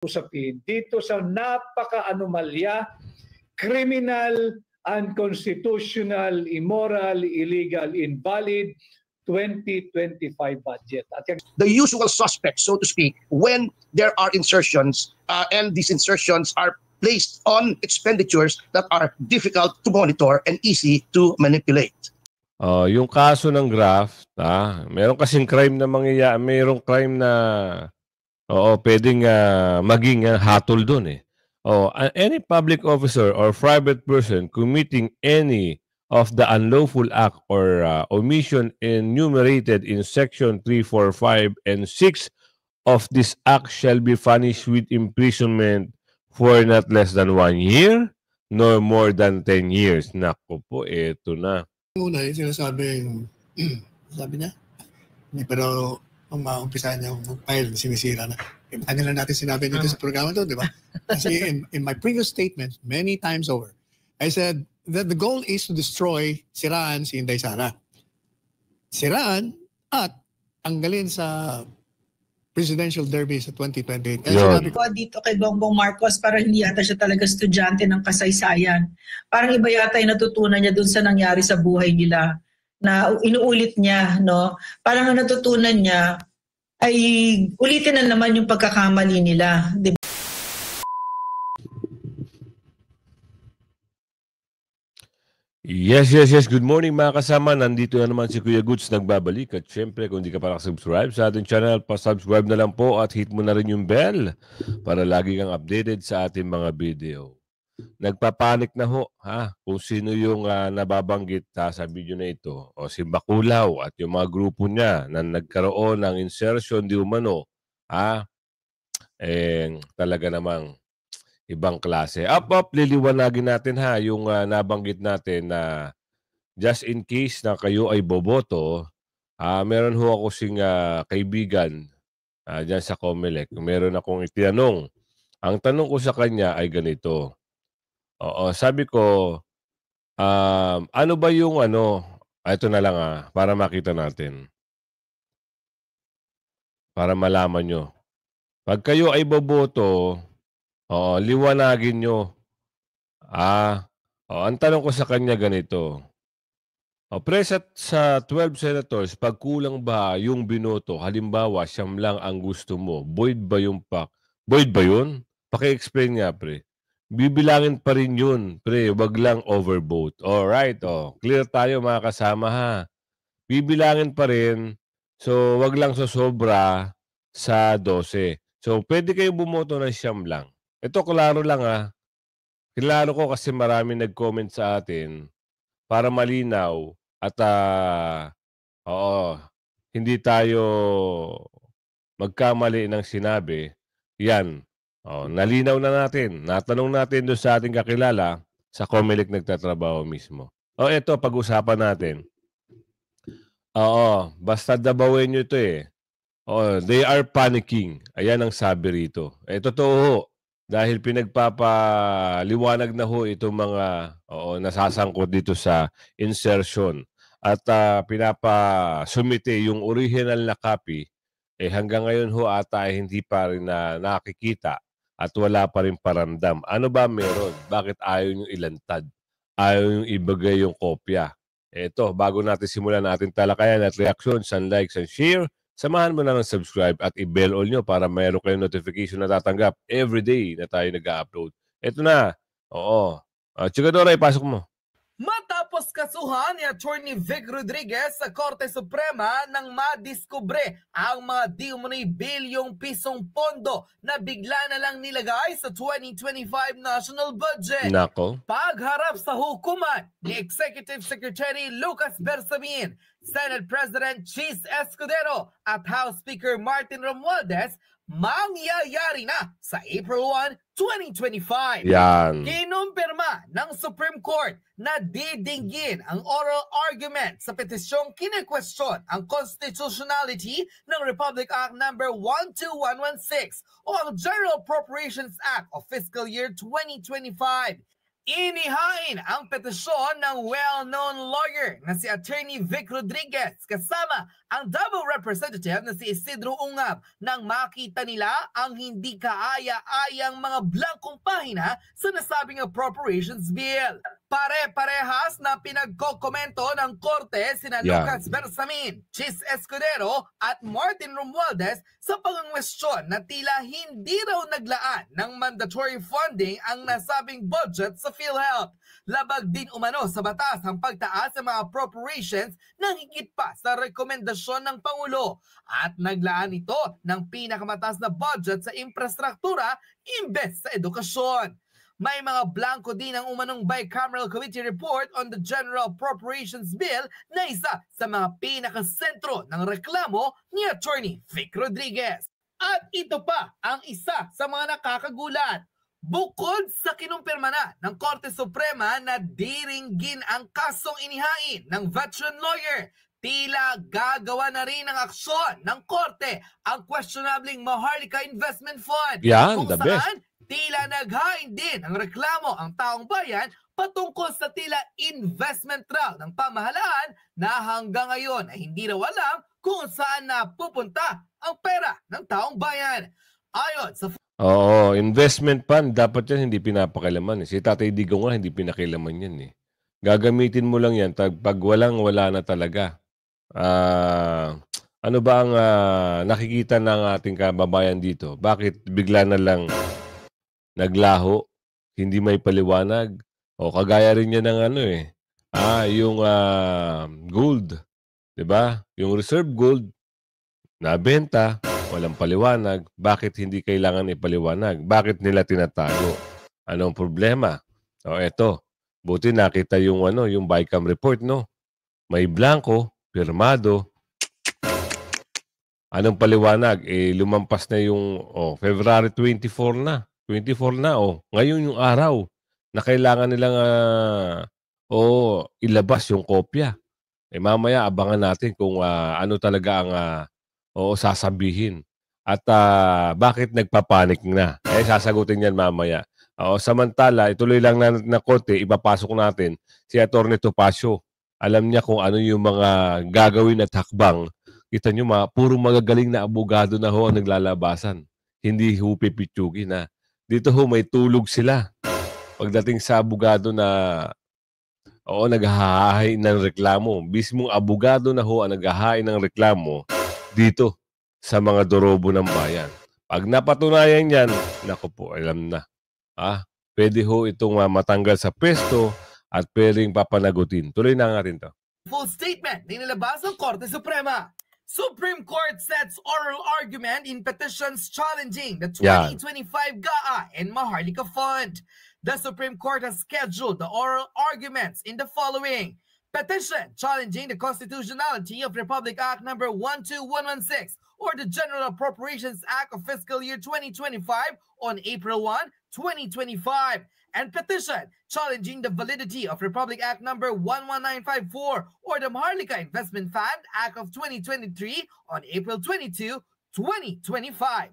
usapin dito sa napaka-anomalya, criminal, unconstitutional, immoral, illegal, invalid 2025 budget. The usual suspects, so to speak, when there are insertions and these insertions are placed on expenditures that are difficult to monitor and easy to manipulate. Yung kaso ng graft, meron kasing crime na mayroong crime na pwedeng maging hatol doon eh. Any public officer or private person committing any of the unlawful act or omission enumerated in Section 3, 4, 5, and 6 of this act shall be punished with imprisonment for not less than 1 year nor more than 10 years. Naku po, eto na. Una, yung sinasabi, sabi niya, pero umpisa niya mag-file, sinisira na. Ano lang natin sinabi dito sa programa to, di ba? Kasi in my previous statement, many times over, I said that the goal is to destroy, siraan si Inday Sara. Siraan at tanggalin sa presidential derby sa 2028. Kaya sinabi ko dito kay Bongbong Marcos, parang hindi yata siya talaga estudyante ng kasaysayan. Parang iba yata yung natutunan niya dun sa nangyari sa buhay nila na inuulit niya, no? Parang ang natutunan niya ay ulitin na naman yung pagkakamali nila. Diba? Yes. Good morning mga kasama. Nandito na naman si Kuya Goods nagbabalik. At syempre, kung hindi ka pa nakasubscribe sa ating channel, pa-subscribe na lang po at hit mo na rin yung bell para lagi kang updated sa ating mga video. Nagpapanik na ho, kung sino yung nababanggit sa video na ito. O si Baculaw at yung mga grupo niya na nagkaroon ng insertion di umano, talaga namang ibang klase. Liliwanagin natin yung nabanggit natin na just in case na kayo ay boboto, meron ho ako sing kaibigan dyan sa Comelec. Meron akong itinanong. Ang tanong ko sa kanya ay ganito. Sabi ko, ano ba yung ito na lang para makita natin. Para malaman nyo. Pag kayo ay boboto, liwanagin nyo. Ang tanong ko sa kanya ganito. Presat sa 12 senators, pag kulang ba yung binoto, halimbawa, siyam lang ang gusto mo, void ba yung pack? Void ba yun? Paki-explain nga, pre. Bibilangin pa rin yun, pre. Wag lang overvote. Alright, clear tayo mga kasama Bibilangin pa rin. So, wag lang sobra sa 12. So, pwede kayo bumoto ng siyam lang. Ito, klaro lang Klaro ko kasi marami nag-comment sa atin para malinaw at hindi tayo magkamali ng sinabi. Yan. Nalinaw na natin. Natanong natin doon sa ating kakilala sa Comelec nagtatrabaho mismo. Ito, pag-usapan natin. Basta dabawin nyo ito they are panicking. Ayan ang sabi rito. Totoo dahil pinagpapaliwanag na ho itong mga nasasangkot dito sa insertion. At pinapasumite yung original na copy. Hanggang ngayon ho ata hindi pa rin na nakikita at wala pa rin paramdam. Ano ba meron? Bakit ayaw nyo ilantad? Ayaw nyo ibigay yung kopya? Ito, bago natin simulan natin talakayan at reaction, likes and share, samahan mo na ng subscribe at i-bell all nyo para mayroon kayong notification na tatanggap everyday na tayo nag-upload. Ito na. Chigadora, ipasok mo. Matapos kasuhan ni Attorney Vic Rodriguez sa Korte Suprema nang madiskubre ang mga di umano'y bilyong pisong pondo na bigla na lang nilagay sa 2025 national budget. Nako. Pagharap sa hukuman ni Executive Secretary Lucas Bersamin, Senate President Chis Escudero at House Speaker Martin Romualdez, mangyayari na sa April 1, 2025. Yan. Kinumpirma ng Supreme Court na didinggin ang oral argument sa petisyong kine-question ang constitutionality ng Republic Act No. 12116 o ang General Appropriations Act of Fiscal Year 2025. Inihain ang petisyon ng well-known lawyer na si Attorney Vic Rodriguez kasama ang Davao representative na si Isidro Ungab nang makita nila ang hindi kaaya-ayang mga blankong pahina sa nasabing appropriations bill. Pare-parehas na pinagkokomento ng korte sina Lucas Bersamin, Chis Escudero at Martin Romualdez sa pangangwestiyon na tila hindi raw naglaan ng mandatory funding ang nasabing budget sa PhilHealth. Labag din umano sa batas ang pagtaas sa mga appropriations ng higit pa sa rekomendasyon ng Pangulo at naglaan ito ng pinakamataas na budget sa infrastruktura imbes sa edukasyon. May mga blanco din ang umanong bicameral committee report on the General Appropriations Bill na isa sa mga pinakasentro ng reklamo ni Attorney Vic Rodriguez. At ito pa ang isa sa mga nakakagulat. Bukod sa kinumpirma na ng Korte Suprema na diringgin ang kasong inihain ng veteran lawyer, tila gagawa na rin ng aksyon ng Korte ang questionabling Maharlika Investment Fund. Yan, kung the saan tila naghain din ang reklamo ang taong bayan patungkol sa tila investment raw ng pamahalaan na hanggang ngayon ay hindi raw alam kung saan napupunta ang pera ng taong bayan. Ayon sa Oo, investment fund, dapat yan hindi pinapakailaman. Si Tatay Digong nga, hindi pinakailaman yan eh. Gagamitin mo lang yan pag wala na talaga. Ano ba ang nakikita ng ating kababayan dito? Bakit bigla na lang naglaho? Hindi may paliwanag? O kagaya rin yan ng ano eh. Yung gold. Diba? Yung reserve gold, nabenta. Walang paliwanag. Bakit hindi kailangan ipaliwanag? Bakit nila tinatago? Anong problema? O eto, buti nakita yung yung BICAM report, no? May blanco, pirmado. Anong paliwanag? Lumampas na yung February 24 na. 24 na, Ngayon yung araw na kailangan nilang ilabas yung kopya. Mamaya abangan natin kung ano talaga ang sasabihin. At bakit nagpapanik na? Sasagutin yan mamaya. Samantala, ituloy lang na korte, ipapasok natin si Atty. Topacio. Alam niya kung ano yung mga gagawin at hakbang. Kita nyo, puro magagaling na abogado na ho ang naglalabasan. Hindi ho pipitsugin na. Dito ho, may tulog sila. Pagdating sa abogado na naghahain ng reklamo. Mismong abogado na ho ang naghahain ng reklamo dito sa mga dorobo ng bayan. Pag napatunayan yan, naku po, alam na. Pwede ho itong matanggal sa pwesto at pwedeng papanagutin. Tuloy na natin to. Full statement na inilabas ng Korte Suprema. Supreme Court sets oral argument in petitions challenging the 2025 GAA and Maharlika Fund. The Supreme Court has scheduled the oral arguments in the following. Petition challenging the constitutionality of Republic Act No. 12116 or the General Appropriations Act of Fiscal Year 2025 on April 1, 2025. And petition challenging the validity of Republic Act No. 11954 or the Maharlika Investment Fund Act of 2023 on April 22, 2025.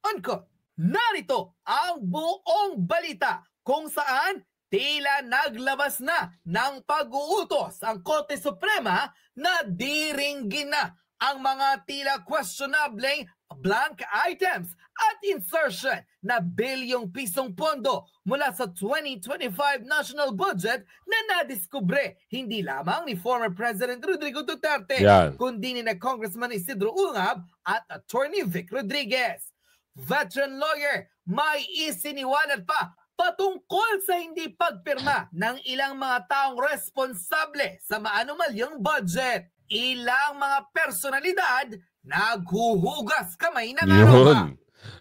Unquote. Narito ang buong balita kung saan tila naglabas na ng pag-uutos ang Korte Suprema na diringgin na ang mga tila questionable blank items at insertion na bilyong pisong pondo mula sa 2025 national budget na nadiskubre hindi lamang ni former President Rodrigo Duterte, kundi ni na Congressman Isidro Ungab at Attorney Vic Rodriguez. Veteran lawyer, may isiniwalat pa patungkol sa hindi pagpirma ng ilang mga taong responsable sa maanumalyang budget. Ilang mga personalidad naghuhugas kamay ng araw.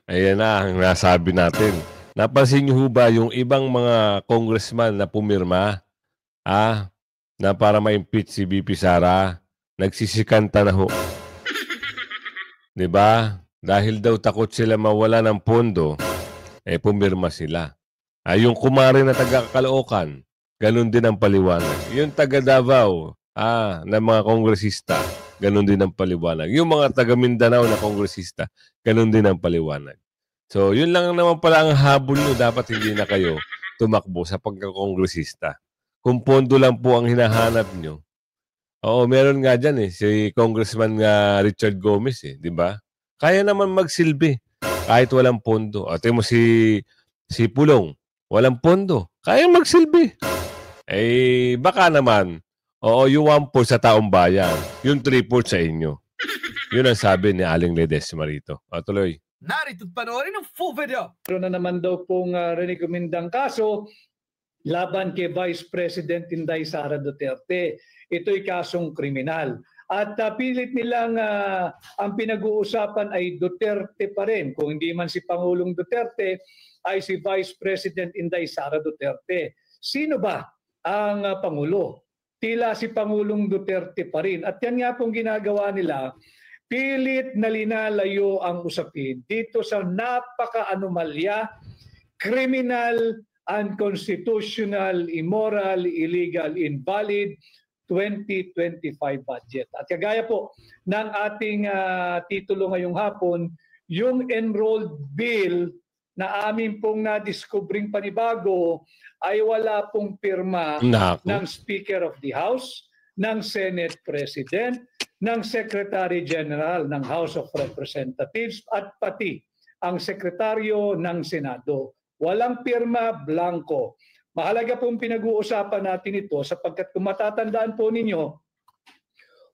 Ayan na ang nasabi natin. Napansin niyo ba yung ibang mga congressman na pumirma na para ma-impeach si BP Sara? Nagsisikanta na ho. Diba? Dahil daw takot sila mawala ng pondo, pumirma sila. Yung kumare na taga-Caloocan, ganun din ang paliwanag. Yung taga Davao, na mga kongresista, ganun din ang paliwanag. Yung mga taga Mindanao na kongresista, ganun din ang paliwanag. So, yun lang naman pala ang habol nyo. Dapat hindi na kayo tumakbo sa pagkakongresista. Kung pondo lang po ang hinahanap nyo, Oo, meron nga dyan si Congressman Richard Gomez di ba? Kaya naman magsilbi kahit walang pondo. At mo si Pulong, walang pondo, kaya magsilbi. Baka naman, yung 1/4 sa taong bayan, yung 3/4 sa inyo. Yun ang sabi ni Aling Ledesma rito. Tuloy. Narito panoorin ang full video. Pero na naman daw pong rekomendang kaso laban kay Vice President Inday Sara Duterte. Ito'y kasong kriminal. At pilit nilang ang pinag-uusapan ay Duterte pa rin. Kung hindi man si Pangulong Duterte, ay si Vice President Inday Sara Duterte. Sino ba ang Pangulo? Tila si Pangulong Duterte pa rin. At yan nga pong ginagawa nila, pilit na linalayo ang usapin dito sa napaka-anomalya, criminal, unconstitutional, immoral, illegal, invalid 2025 budget. At kagaya po ng ating titulo ngayong hapon, yung enrolled bill na amin pong na-discovering panibago ay wala pong pirma ng Speaker of the House, ng Senate President, ng Secretary General ng House of Representatives at pati ang Sekretaryo ng Senado. Walang pirma, blanco. Mahalaga pong pinag-uusapan natin ito sapagkat kung matatandaan po ninyo,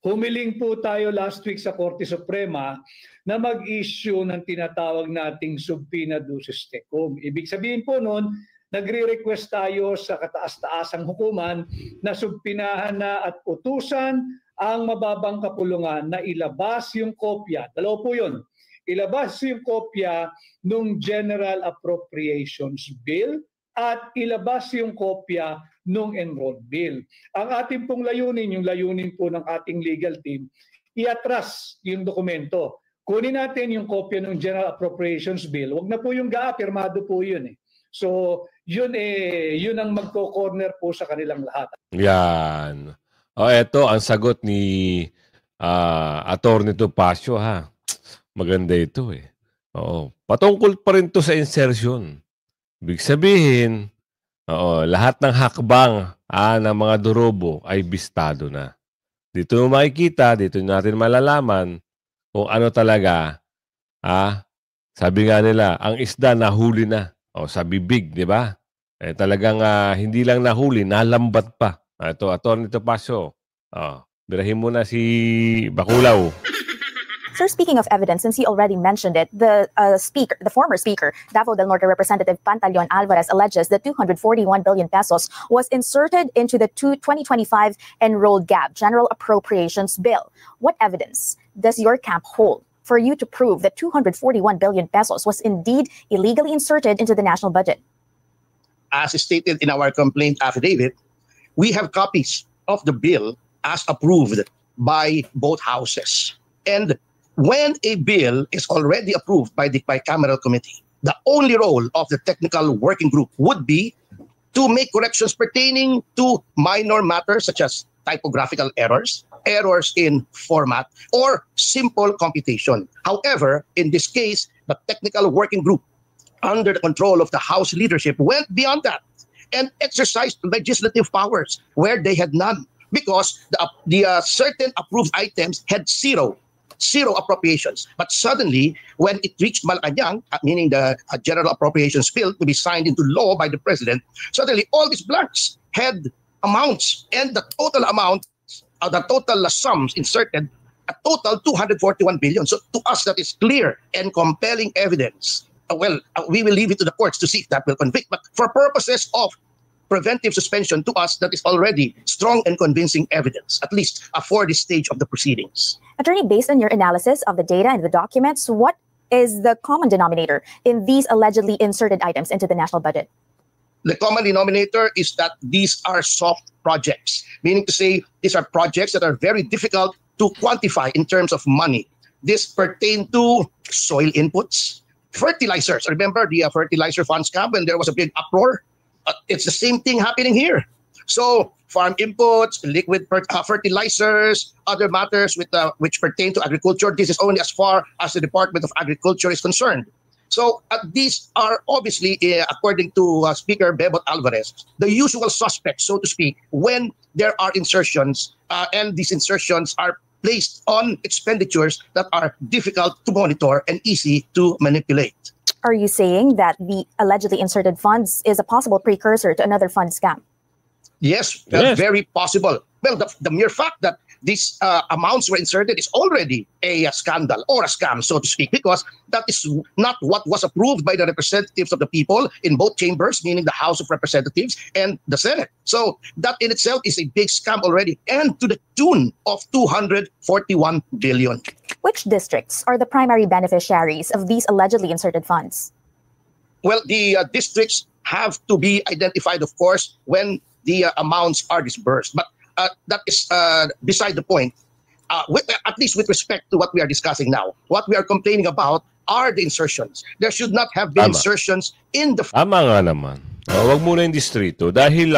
humiling po tayo last week sa Korte Suprema na mag-issue ng tinatawag nating subpoena ducis tecum. Ibig sabihin po noon, nagre-request tayo sa kataas-taasang hukuman na subpinahan na at utusan ang mababang kapulungan na ilabas yung kopya. Dalawa po yun. Ilabas yung kopya ng General Appropriations Bill at ilabas yung kopya ng Enrolled Bill. Ang ating pong layunin, yung layunin po ng ating legal team, iatras yung dokumento. Kunin natin yung kopya ng General Appropriations Bill. Wag na po yung pirmado po yun So, yun ang magko-corner po sa kanilang lahat. Yan. Eto ang sagot ni Attorney Topacio Maganda ito patungkol pa rin to sa insertion. Ibig sabihin, lahat ng hakbang ng mga durobo ay bistado na. Dito makikita, dito natin malalaman kung ano talaga, sabi nga nila, ang isda nahuli na. Sa bibig, di ba? Talagang hindi lang nahuli, nalambat pa. Ito, Atty. Topacio. Birahin mo na si Baculaw. Sir, speaking of evidence, since he already mentioned it, the former speaker, Davao del Norte Representative Pantaleon Alvarez, alleges that 241 billion pesos was inserted into the 2025 enrolled GAB, General Appropriations Bill. What evidence does your camp hold for you to prove that 241 billion pesos was indeed illegally inserted into the national budget? As stated in our complaint affidavit, we have copies of the bill as approved by both houses. And when a bill is already approved by the bicameral committee, the only role of the technical working group would be to make corrections pertaining to minor matters such as typographical errors, errors in format, or simple computation. However, in this case, the technical working group, under the control of the House leadership, went beyond that and exercised legislative powers where they had none, because the certain approved items had zero appropriations. But suddenly, when it reached Malacanang, meaning the General Appropriations Bill to be signed into law by the President, suddenly all these blanks had amounts, and the total amount, the total sums inserted, a total 241 billion. So to us, that is clear and compelling evidence. We will leave it to the courts to see if that will convict. But for purposes of preventive suspension, to us, that is already strong and convincing evidence, at least for this stage of the proceedings. Attorney, based on your analysis of the data and the documents, what is the common denominator in these allegedly inserted items into the national budget? The common denominator is that these are soft projects, meaning to say these are projects that are very difficult to quantify in terms of money. This pertain to soil inputs, fertilizers. Remember the fertilizer fund scam when there was a big uproar? It's the same thing happening here. So farm inputs, liquid fertilizers, other matters which pertain to agriculture. This is only as far as the Department of Agriculture is concerned. So these are obviously, according to Speaker Bebot Alvarez, the usual suspects, so to speak, when there are insertions, and these insertions are placed on expenditures that are difficult to monitor and easy to manipulate. Are you saying that the allegedly inserted funds is a possible precursor to another fund scam? Yes, Yes. very possible. Well, the mere fact that these amounts were inserted is already a scandal or a scam, so to speak, because that is not what was approved by the representatives of the people in both chambers, meaning the House of Representatives and the Senate. So that in itself is a big scam already, and to the tune of 241 billion. Which districts are the primary beneficiaries of these allegedly inserted funds? Well, the districts have to be identified, of course, when the amounts are disbursed. But that is beside the point. At least with respect to what we are discussing now, what we are complaining about are the insertions. There should not have been Tama. insertions in the Tama nga naman. Wag muna yung distrito dahil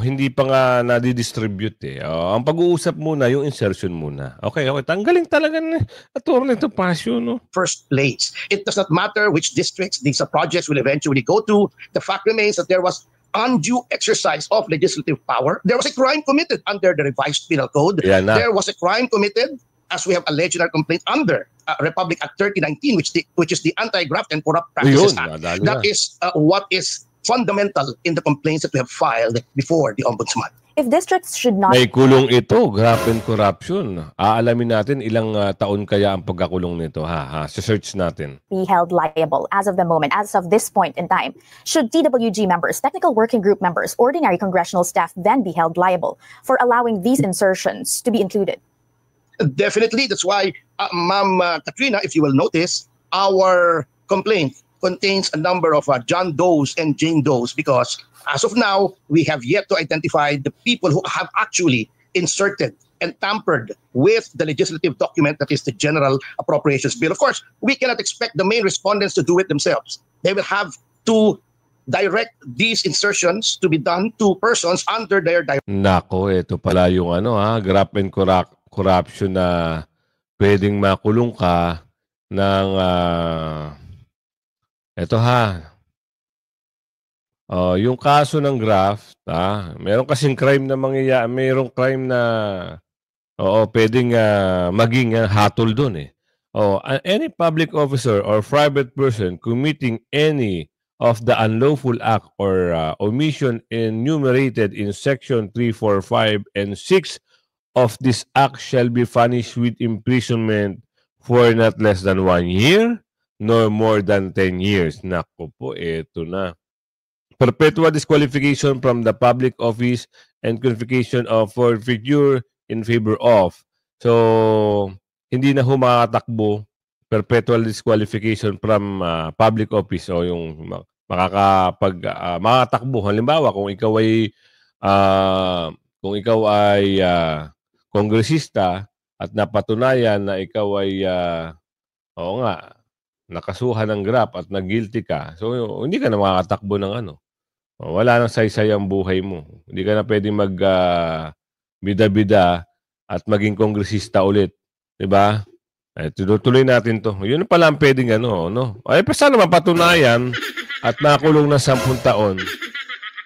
hindi pa nga nadidistribute eh. Ang pag-uusap muna yung insertion muna. Okay, tanggalin talaga ni Attorney Topacio, no? first place. It does not matter which districts these projects will eventually go to. The fact remains that there was undue exercise of legislative power. There was a crime committed under the revised penal code. Yan na. There was a crime committed, as we have alleged in our complaint, under Republic Act 3019, which is the Anti-Graft and Corrupt Practices Yun, Act. nadali That na. is what is fundamental in the complaints that we have filed before the Ombudsman. If districts should not May kulong ito, graft and corruption. Aalamin natin ilang taon kaya ang pagkakulong nito. Search natin. be held liable as of the moment, as of this point in time, should TWG members, technical working group members, ordinary congressional staff then be held liable for allowing these insertions to be included? Definitely. That's why, Ma'am Katrina, if you will notice, our complaint contains a number of John Does and Jane Does, because as of now, we have yet to identify the people who have actually inserted and tampered with the legislative document that is the General Appropriations Bill. Of course, we cannot expect the main respondents to do it themselves. They will have to direct these insertions to be done to persons under their Nako, ito pala yung graft and corruption na pwedeng makulong ka ng yung kaso ng graft, meron kasing crime na mayroong crime na pwedeng maging hatol doon eh. Any public officer or private person committing any of the unlawful act or omission enumerated in section 3, 4, 5, and 6 of this act shall be punished with imprisonment for not less than 1 year nor more than 10 years. Naku po, eto na. Perpetual disqualification from the public office and qualification of forfeiture in favor of. So, hindi na makakatakbo, perpetual disqualification from public office o yung makakatakbo. Halimbawa, kung ikaw ay kongresista at napatunayan na ikaw ay nakasuhan ng graft at nag-guilty ka. So, hindi ka na makakatakbo ng wala nang saysay ang buhay mo. Hindi ka na pwedeng bida-bida at maging kongresista ulit. Diba? Tuloy natin to. Yun pala ang pwedeng Ay, sana mapatunayan at nakulong na 10 taon.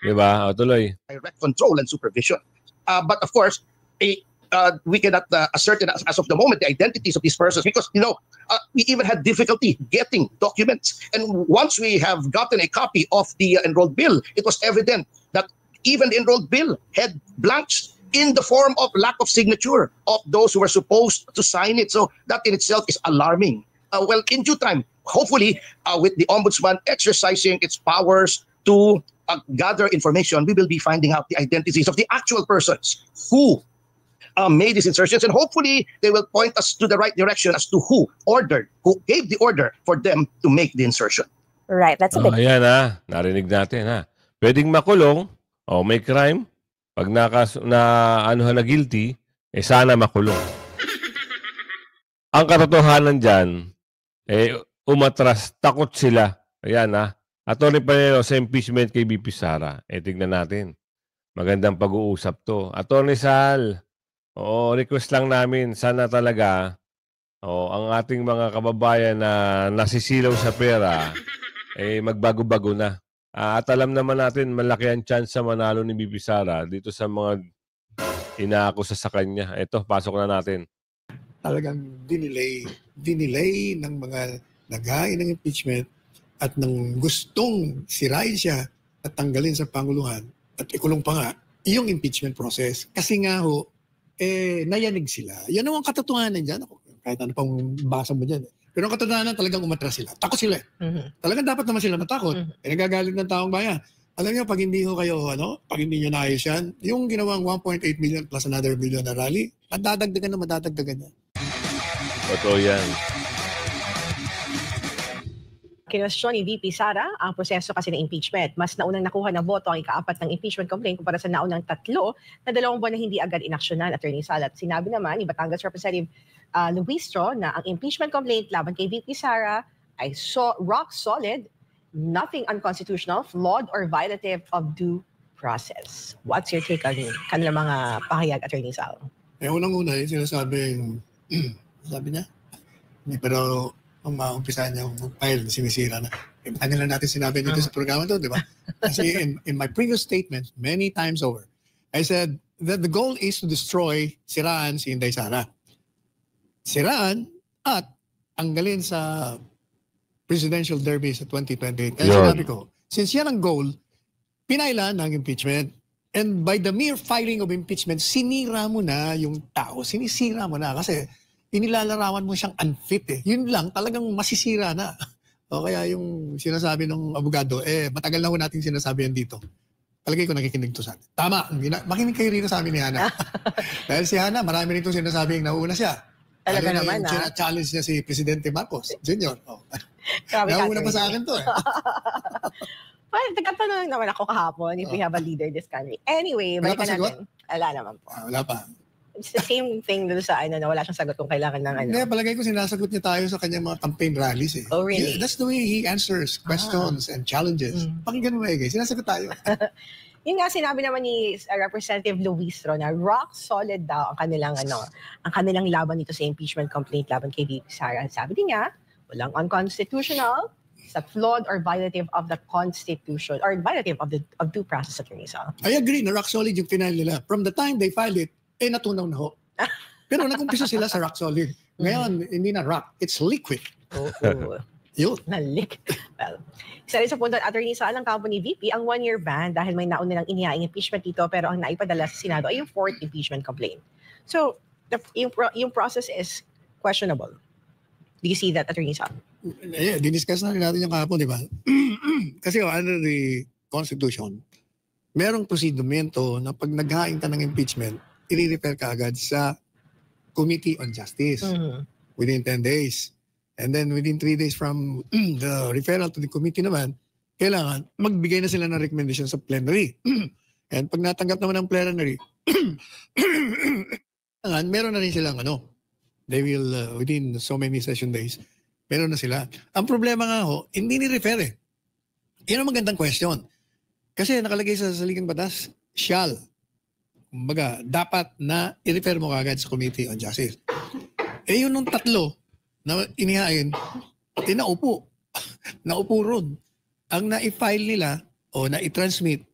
Diba? Tuloy. direct control and supervision. But of course, we cannot ascertain as of the moment the identities of these persons, because we even had difficulty getting documents. And once we have gotten a copy of the enrolled bill, it was evident that even the enrolled bill had blanks in the form of lack of signature of those who were supposed to sign it. So that in itself is alarming. Well, in due time, hopefully, with the Ombudsman exercising its powers to gather information, we will be finding out the identities of the actual persons who made these insertions, and hopefully they will point us to the right direction as to who gave the order for them to make the insertion. Right, that's a big Ayan narinig natin Pwedeng makulong o may crime. Pag na guilty, sana makulong. Ang katotohanan dyan, umatras, takot sila. Ayan Attorney Panelo sa impeachment kay BP Sara. Tignan natin. Magandang pag-uusap to. Attorney Sal, request lang namin, sana talaga ang ating mga kababayan na nasisilaw sa pera, magbago-bago na. At alam naman natin, malaki ang chance sa manalo ni Bibi Sara dito sa mga inaakusa sa kanya. Ito, pasok na natin. Talagang dinelay ng mga naghain ng impeachment at ng gustong sirain siya at tanggalin sa Panguluhan at ikulong pa nga yung impeachment process. Kasi nga nayanig sila. Yan ang katotohanan dyan. Kahit ano pang basa mo dyan. Pero ang katotohanan talagang umatras sila. Takot sila. Talagang dapat naman sila matakot. Nagagalit ng taong bayan. Alam niyo, pag hindi ho kayo, pag hindi nyo naayos yan, yung ginawang 1.8 million plus another billion na rally, madadagdagan yan. Totoo yan. Kinwestiyon ni VP Sara ang proseso kasi ng impeachment. Mas naunang nakuha ng boto ang ika-4 ng impeachment complaint kumpara sa naunang 3 na 2 buwan na hindi agad inaksyonan, Attorney Sal. At sinabi naman ni Batangas Representative Luistro na ang impeachment complaint laban kay VP Sara ay rock solid, nothing unconstitutional, flawed, or violative of due process. What's your take on kanilang mga pahayag, Attorney Sal? Unang-una, sinasabing, sabi niya, pero ang maumpisahan niya mag-file, sinisira na. Kanila natin sinabi dito sa programa to, di ba? Kasi in my previous statement, many times over, I said that the goal is to destroy, siraan si Inday Sara. Siraan at anggalin sa presidential derby sa 2028. Kaya sinabi ko, since yan ang goal, pinailan ng impeachment. And by the mere filing of impeachment, sinira mo na yung tao. Sinisira mo na kasi inilalarawan mo siyang unfit . Yun lang, talagang masisira na. O kaya yung sinasabi ng abogado, matagal na ho natin sinasabi yan dito. Palagay ko nakikinig to sa atin. Tama, makinig kayo rito sa amin ni Hana. Dahil si Hana, marami rin itong sinasabing nauna siya. Talaga naman, challenge niya si Presidente Marcos Jr. Nauna pa sa akin to . Well, nagkatanong naman ako kahapon if we have a leader this country. Anyway, balikan natin. Wala naman po. Wala pa. It's the same thing doon sa na wala siyang sagot kung kailangan ng Hindi, palagay ko sinasagot niya tayo sa kanyang mga campaign rallies . Oh, really? Yeah, that's the way he answers questions and challenges. Pakinggan mo sinasagot tayo. Yun nga sinabi naman ni Representative Luistro na rock solid daw ang kanilang laban dito sa impeachment complaint laban kay VP Sara. Sabi din niya, walang unconstitutional, sa flawed or violative of the Constitution or violative of due process, Attorney Sal. I agree na rock solid yung final nila. From the time they filed it, natunaw na ho. Pero nag-umpisa sila sa rock solid. Ngayon, hindi na rock, it's liquid. Yun. Nalik. Well, isa rin sa punto, Attorney Sal, ang kampo ni VP, ang 1-year ban dahil may nauna nilang inihaing impeachment dito pero ang naipadala sa Senado ay yung 4th impeachment complaint. So, yung process is questionable. Do you see that, Attorney Sal? Diniscuss na rin natin yung kahapon, di ba? Kasi under the Constitution, merong prosedimento na pag naghain ka ng impeachment, i-refer ka agad sa Committee on Justice within 10 days. And then within 3 days from the referral to the committee naman, kailangan magbigay na sila ng recommendation sa plenary. And pag natanggap naman ng plenary, meron na rin silang they will, within so many session days, meron na sila. Ang problema nga hindi ni-refer . Yan ang magandang question. Kasi nakalagay sa saligang batas, shall. Kumbaga, dapat na i-refer mo kagad sa Committee on Justice. Yun nung 3 na inihain, naupo. Naupo ron. Ang na-file nila o na-transmit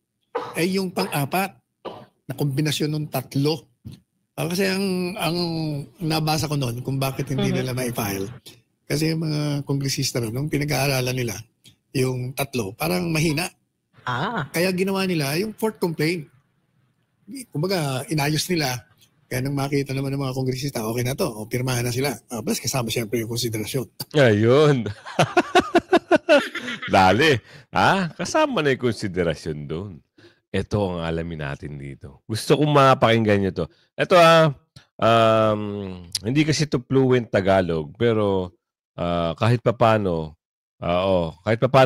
ay yung pang-4 na kombinasyon ng 3. Kasi ang nabasa ko noon kung bakit hindi nila ma-file. Kasi yung mga kongresista nung pinag-aaralan nila, yung 3, parang mahina. Kaya ginawa nila yung 4th complaint. Kumbaga, inayos nila. Kaya nang makita naman ng mga kongresista, okay na to, pirmahan na sila. Plus kasama siyempre yung konsiderasyon. Ayun. Dali. Kasama na yung konsiderasyon doon. Ito ang alamin natin dito. Gusto kong mapakinggan nyo to. Ito hindi kasi ito fluent Tagalog, pero kahit papano,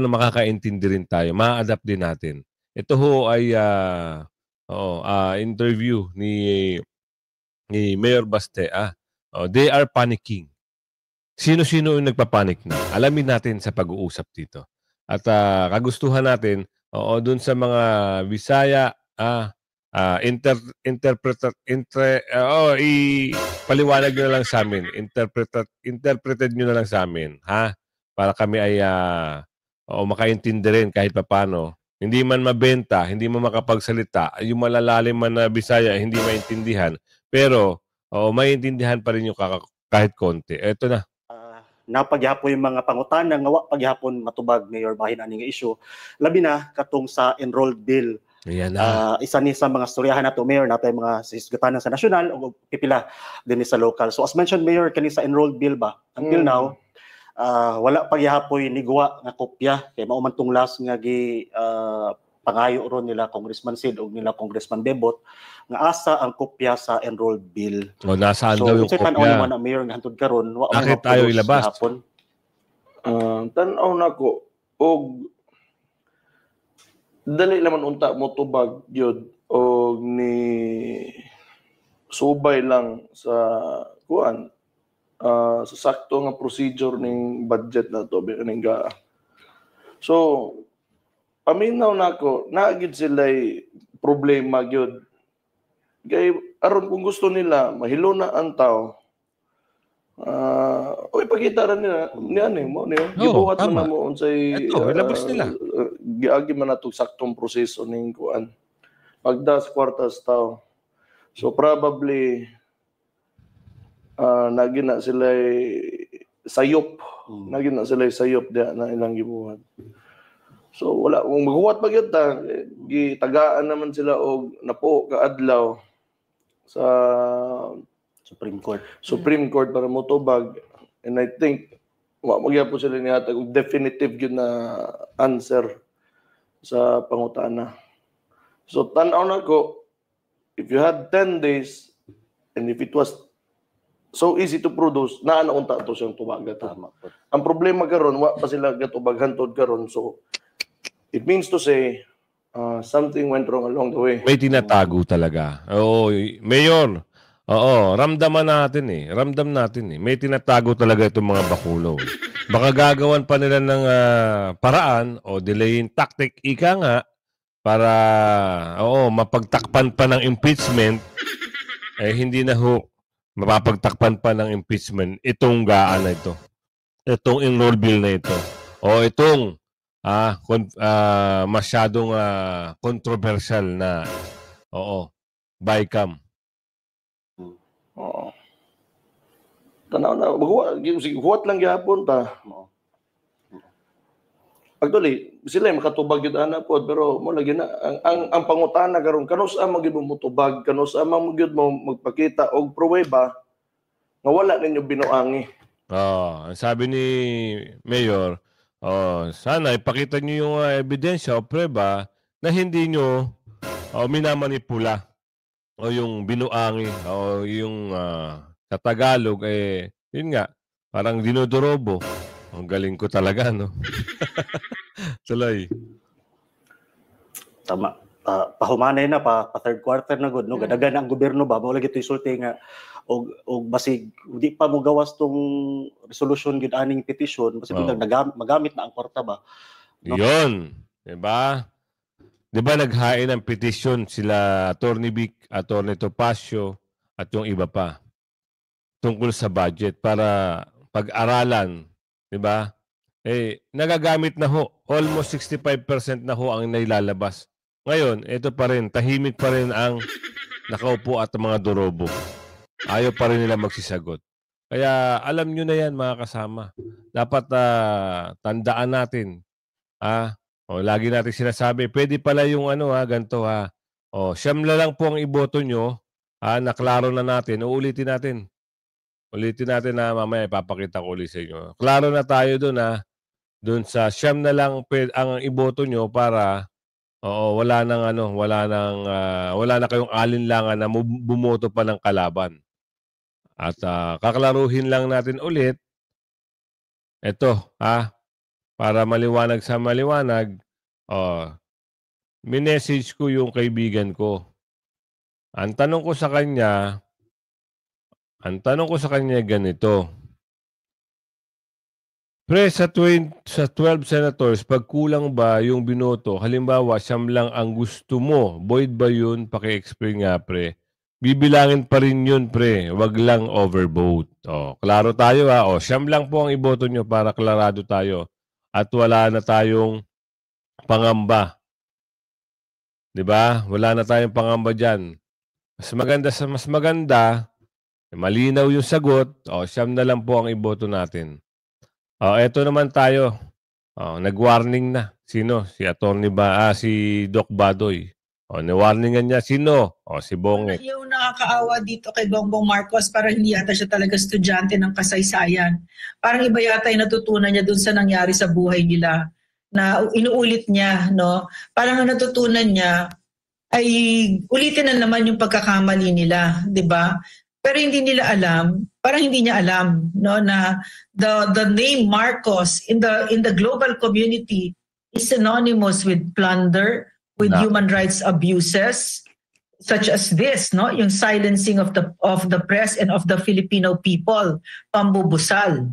makakaintindi rin tayo. Ma-adapt din natin. Ito ho ay interview ni Mayor Baste. They are panicking. Sino-sino yung nagpapanik na? Alamin natin sa pag-uusap dito. At kagustuhan natin, dun sa mga Bisaya, ipaliwanag nyo na lang sa amin. Interpreted nyo na lang sa amin, ha? Para kami ay makaintindi rin kahit paano. Hindi man mabenta, hindi man makapagsalita, yung malalalim man na Bisaya, hindi maintindihan. Pero, maintindihan pa rin yung kahit konti. Eto na. Napagyapon yung mga pangutana nga wa pagyapon matubag Mayor bahin ani nga issue labi na katong sa enrolled bill. Ayan na. Isa ni sa mga storyahan nato Mayor natay mga sisgutanan sa nasyonal o pipila din sa local. So as mentioned Mayor kani sa enrolled bill ba until now wala pagyapoy ni guwa nga kopya kay mao man tong last nga gi pangayo ron nila Congressman Sid o nila Congressman Bebot nga asa ang kopya sa enrolled bill. O nasaan So daw yung unsay tan-aw kopya? naman na Mayor nga hantud karon wa man Bakit tayo ma-produce ilabas? gahapon. Tan-aw nako og dali naman unta mo tubag yun og ni subay lang sa kuan sa sakto nga procedure ning budget na to ning ga. So paminaw nako naagid sila'y problema gyud. Kay aron kung gusto nila mahiluna ang tao o ipakita rin nila niyan mo niya gibuhat tama. man mo unsay Ito, ilabas nila. giagi man natong saktong proseso ning kuan pagdas kwartas tao. So probably nagina sila sayop nagina sila sayop diha na ilang gibuhat. So wala kung maghuwat pa gyud ta gitagaan naman sila og napo ka adlaw sa Supreme Court para motubag, and I think magyapon sila nihatag og definitive gyud na answer sa pangutana. So tan-aw nako if you had 10 days and if it was so easy to produce naa na unta to siyang tubaga tama. Ang problema karon wa pa sila gatubag hantod karon, so it means to say something went wrong along the way. May tinatago talaga. Oo, Mayor. Oo, ramdam natin eh. May tinatago talaga itong mga bakulo. Baka gagawan pa nila ng paraan o delayin tactic ika nga para mapagtakpan pa ng impeachment hindi na mapapagtakpan pa ng impeachment itong gaan na ito. Itong enroll bill na ito. O itong masyadong controversial na BICAM. Oo. Tanaw na huwat lang gyapon ta. Actually, sila makatubag gyud ana pod pero mo lagi na ang pangutana karon kanus-a magyud mo tubag, kanus-a magyud mo magpakita og pruweba nga wala ninyo binuangi. Ang sabi ni Mayor, sana ipakita niyo yung ebidensya o prueba na hindi nyo minamanipula o yung binuangi o yung sa Tagalog yun nga, parang dinodorobo. Ang galing ko talaga, no? Tuloy. Tama. Pahumanay na pa third quarter na gud no gadagan ang gobyerno ba mao lagi toy sulti nga og basig di pa mo gawas tong resolution gid aning petition basig magamit na ang kwarta ba no? Yon, di ba? Di ba naghain ng petition sila Attorney Vic, Attorney Topacio at yung iba pa tungkol sa budget para pag-aralan, di ba? Nagagamit na almost 65% na ang nailalabas. Ngayon, ito pa rin, tahimik pa rin ang nakaupo at mga dorobo. Ayaw pa rin nila magsisagot. Kaya alam nyo na yan mga kasama. Dapat tandaan natin. Lagi natin sinasabi, pwede pala yung ganito siyam na lang po ang iboto nyo. Naklaro na natin. Uulitin natin. Ulitin natin na mamaya ipapakita ko ulit sa inyo. Klaro na tayo doon doon sa siyam na lang ang iboto nyo para wala na kayong alinlangan na bumoto pa ng kalaban. At kaklaruhin lang natin ulit. Ito, para maliwanag sa maliwanag, minessage ko yung kaibigan ko. Ang tanong ko sa kanya ganito. Pre, sa 12 senators, pag kulang ba yung binoto, halimbawa, siyam lang ang gusto mo, void ba yun? Paki-explain nga, pre. Bibilangin pa rin yun, pre. Wag lang overvote. O, klaro tayo ha. O, siyam lang po ang iboto nyo para klarado tayo. At wala na tayong pangamba. 'Di ba? Wala na tayong pangamba diyan. Mas maganda, malinaw yung sagot. O, siyam na lang po ang iboto natin. O, eto naman tayo. O, nag-warning na. Sino? Si si Doc Badoy. O, ni-warningan niya. Sino? O, si Bongek. Yung nakakaawa dito kay Bongbong Marcos, parang hindi yata siya talaga estudyante ng kasaysayan. Parang iba yata yung natutunan niya dun sa nangyari sa buhay nila na inuulit niya, no? Parang ang natutunan niya ay ulitin na naman yung pagkakamali nila, 'di ba? Pero hindi nila alam, parang hindi niya alam, no, na the name Marcos in the global community is synonymous with plunder, with human rights abuses such as this, no, yung silencing of the press and of the Filipino people, pambubusal.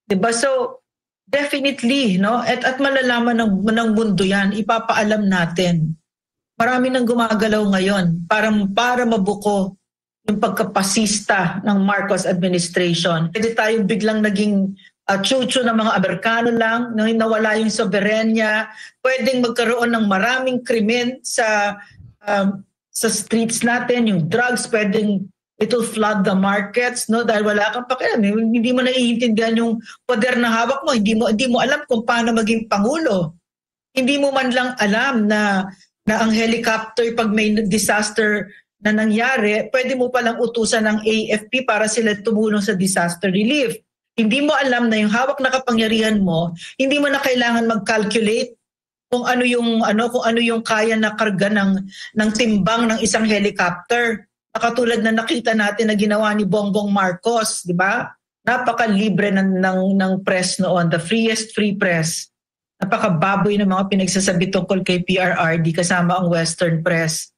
'Di ba? So definitely, no, at malalaman ng mundo 'yan, ipapaalam natin. Marami nang gumagalaw ngayon para mabuko yung pagkapasista ng Marcos administration. Pwede tayong biglang naging chucho ng mga Amerikano lang, nawala yung soberenya, pwedeng magkaroon ng maraming krimen sa streets natin, yung drugs, pwedeng it will flood the markets, no, dahil wala kang pakialam. Hindi mo naiintindihan yung poder na hawak mo, hindi mo alam kung paano maging pangulo. Hindi mo man lang alam na ang helicopter, pag may disaster na nangyari, pwede mo palang utusan ng AFP para sila tumulong sa disaster relief. Hindi mo alam na yung hawak na kapangyarihan mo, hindi mo na kailangan mag-calculate kung ano yung kaya na karga ng timbang ng isang helicopter. Katulad na nakita natin na ginawa ni Bongbong Marcos, di ba? Napaka-libre ng press noon, the freest free press. Napaka-baboy ng mga pinagsasabi tungkol kay PRRD kasama ang Western press.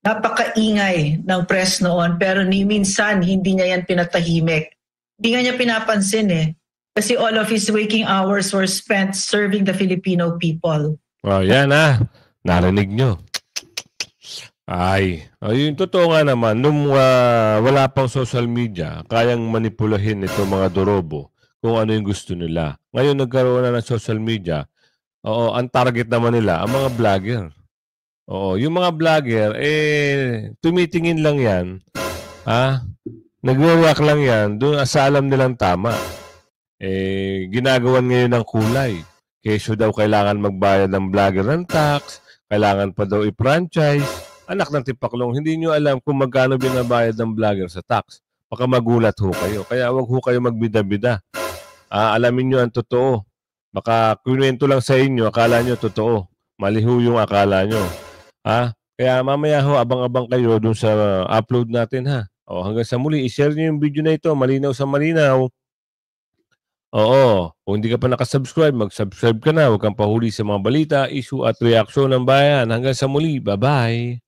Napaka-ingay ng press noon, pero minsan hindi niya yan pinatahimik. Hindi nga niya pinapansin kasi all of his waking hours were spent serving the Filipino people. Oh, yan narinig nyo. Yung totoo nga naman, nung wala pang social media, kayang manipulahin itong mga dorobo kung ano yung gusto nila. Ngayon nagkaroon na ng social media, ang target naman nila, ang mga vlogger. Yung mga vlogger, tumitingin lang yan, nagre-react lang yan, doon sa alam nilang tama. Ginagawan ngayon ng kulay. Kesyo daw kailangan magbayad ng vlogger ng tax, kailangan pa daw i-franchise. Anak ng tipaklong, hindi nyo alam kung magkano binabayad ng vlogger sa tax. Baka magulat ho kayo. Kaya wag ho kayo magbida-bida. Alamin nyo ang totoo. Baka kunwento lang sa inyo, akala nyo totoo. Mali ho yung akala nyo. Kaya mamaya ho, abang-abang kayo dun sa upload natin ha. Hanggang sa muli, i-share nyo yung video na ito, malinaw sa malinaw. Kung hindi ka pa nakasubscribe, mag-subscribe ka na. Huwag kang pahuli sa mga balita, issue at reaksyon ng bayan. Hanggang sa muli, bye-bye.